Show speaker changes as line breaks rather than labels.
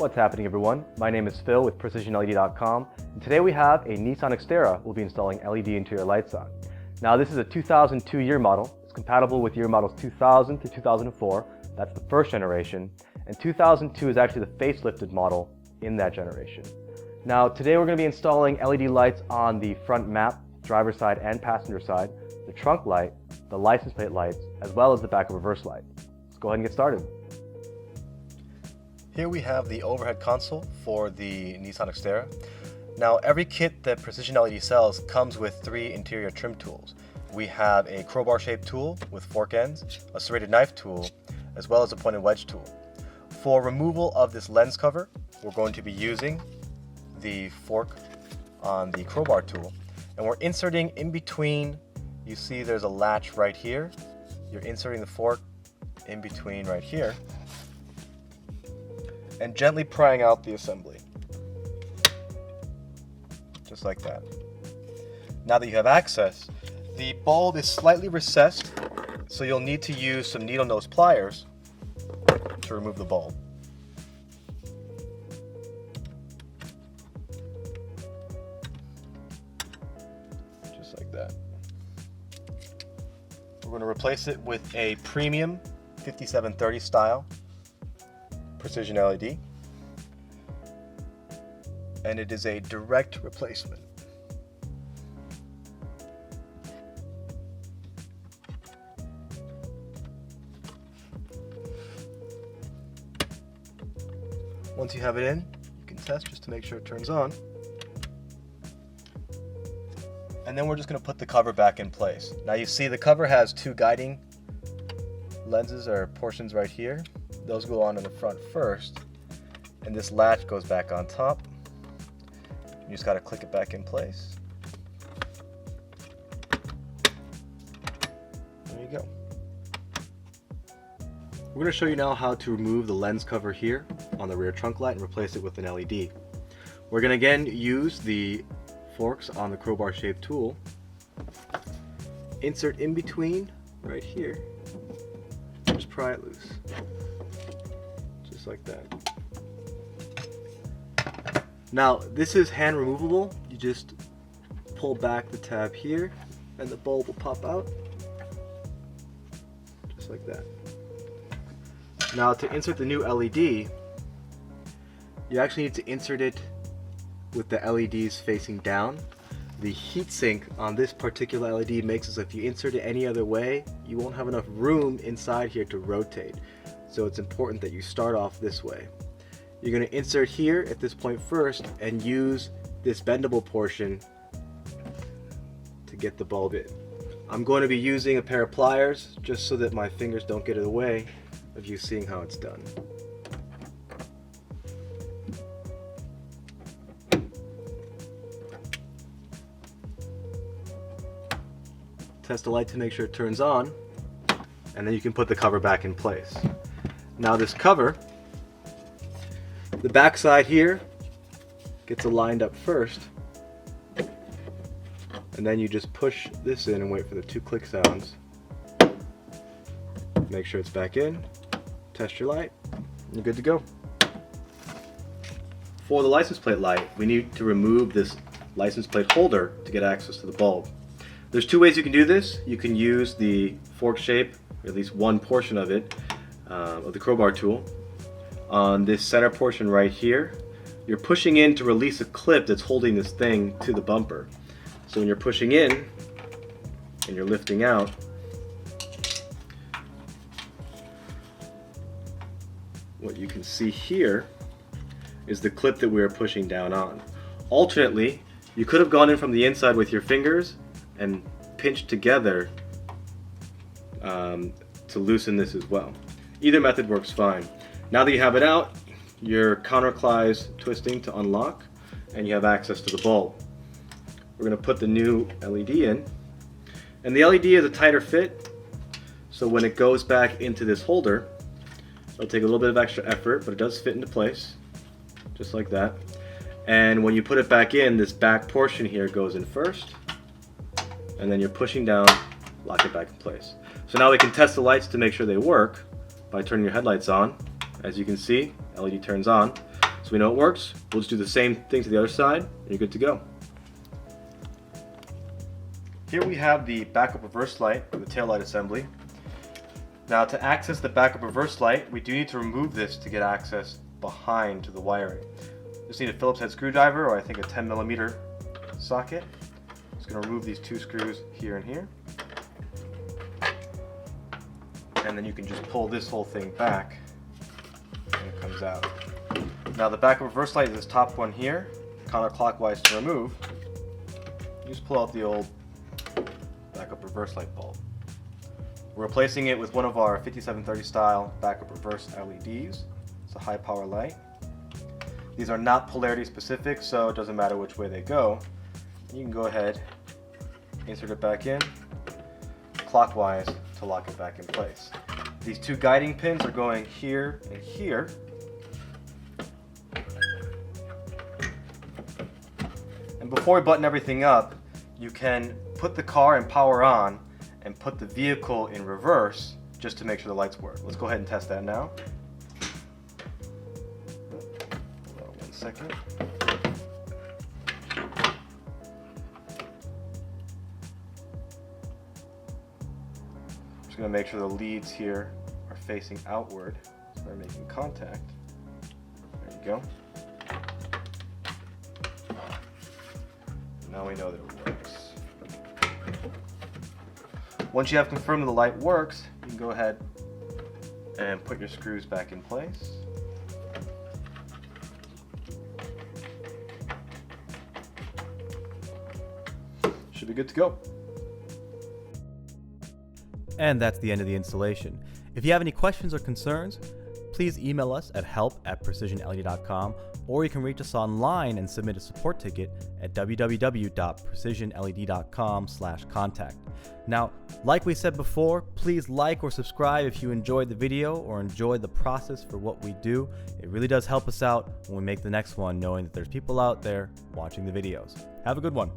What's happening, everyone? My name is Phil with PrecisionLED.com, and today we have a Nissan Xterra we'll be installing LED interior lights on. Now, this is a 2002 year model. It's compatible with year models 2000 to 2004. That's the first generation, and 2002 is actually the facelifted model in that generation. Now, today we're going to be installing LED lights on the front map, driver's side and passenger side, the trunk light, the license plate lights, as well as the back reverse light. Let's go ahead and get started.
Here we have the overhead console for the Nissan Xterra. Now, every kit that PrecisionLED sells comes with 3 interior trim tools. We have a crowbar-shaped tool with fork ends, a serrated knife tool, as well as a pointed wedge tool. For removal of this lens cover, we're going to be using the fork on the crowbar tool, and we're inserting in between. You see there's a latch right here. You're inserting the fork in between right here, and gently prying out the assembly, just like that. Now that you have access, the bulb is slightly recessed, so you'll need to use some needle nose pliers to remove the bulb. Just like that. We're going to replace it with a premium 5730 style Precision LED, and it is a direct replacement. Once you have it in, you can test just to make sure it turns on, and then we're just going to put the cover back in place. Now you see the cover has 2 guiding lenses or portions right here. Those go on in the front first, and this latch goes back on top. You just got to click it back in place. There you go. We're going to show you now how to remove the lens cover here on the rear trunk light and replace it with an LED. We're going to again use the forks on the crowbar shaped tool. Insert in between right here. Just pry it loose. Like that. Now, this is hand removable. You just pull back the tab here and the bulb will pop out, just like that. Now, to insert the new LED, you actually need to insert it with the LEDs facing down. The heatsink on this particular LED makes it so if you insert it any other way, you won't have enough room inside here to rotate. So it's important that you start off this way. You're going to insert here at this point first and use this bendable portion to get the bulb in. I'm going to be using a pair of pliers just so that my fingers don't get in the way of you seeing how it's done. Test the light to make sure it turns on, and then you can put the cover back in place. Now this cover, the back side here gets aligned up first, and then you just push this in and wait for the 2 click sounds. Make sure it's back in, test your light, and you're good to go. For the license plate light, we need to remove this license plate holder to get access to the bulb. There's 2 ways you can do this. You can use the fork shape, or at least one portion of it, of the crowbar tool. On this center portion right here, you're pushing in to release a clip that's holding this thing to the bumper. So when you're pushing in and you're lifting out, what you can see here is the clip that we are pushing down on. Alternately, you could have gone in from the inside with your fingers and pinched together to loosen this as well. Either method works fine. Now that you have it out, you're counterclockwise twisting to unlock, and you have access to the bulb. We're going to put the new LED in, and the LED is a tighter fit, so when it goes back into this holder, it'll take a little bit of extra effort, but it does fit into place, just like that. And when you put it back in, this back portion here goes in first, and then you're pushing down, lock it back in place. So now we can test the lights to make sure they work by turning your headlights on. As you can see, LED turns on.
So we know it works. We'll just do the same thing to the other side, and you're good to go. Here we have the backup reverse light with the tail light assembly. Now to access the backup reverse light, we do need to remove this to get access behind to the wiring. Just need a Phillips head screwdriver, or I think a 10mm socket. Just going to remove these two screws here and here. And then you can just pull this whole thing back and it comes out. Now the backup reverse light is this top one here, counterclockwise to remove. You just pull out the old backup reverse light bulb. We're replacing it with one of our 5730 style backup reverse LEDs. It's a high power light. These are not polarity specific, so it doesn't matter which way they go. You can go ahead, insert it back in clockwise to lock it back in place. These two guiding pins are going here and here. And before we button everything up, you can put the car in power on and put the vehicle in reverse just to make sure the lights work. Let's go ahead and test that now. Hold on 1 second. Just going to make sure the leads here are facing outward so they're making contact. There you go. Now we know that it works. Once you have confirmed that the light works, you can go ahead and put your screws back in place. Should be good to go.
And that's the end of the installation. If you have any questions or concerns, please email us at help@precisionled.com, or you can reach us online and submit a support ticket at www.precisionled.com/contact. Now, like we said before, please like or subscribe if you enjoyed the video or enjoyed the process for what we do. It really does help us out when we make the next one, knowing that there's people out there watching the videos. Have a good one.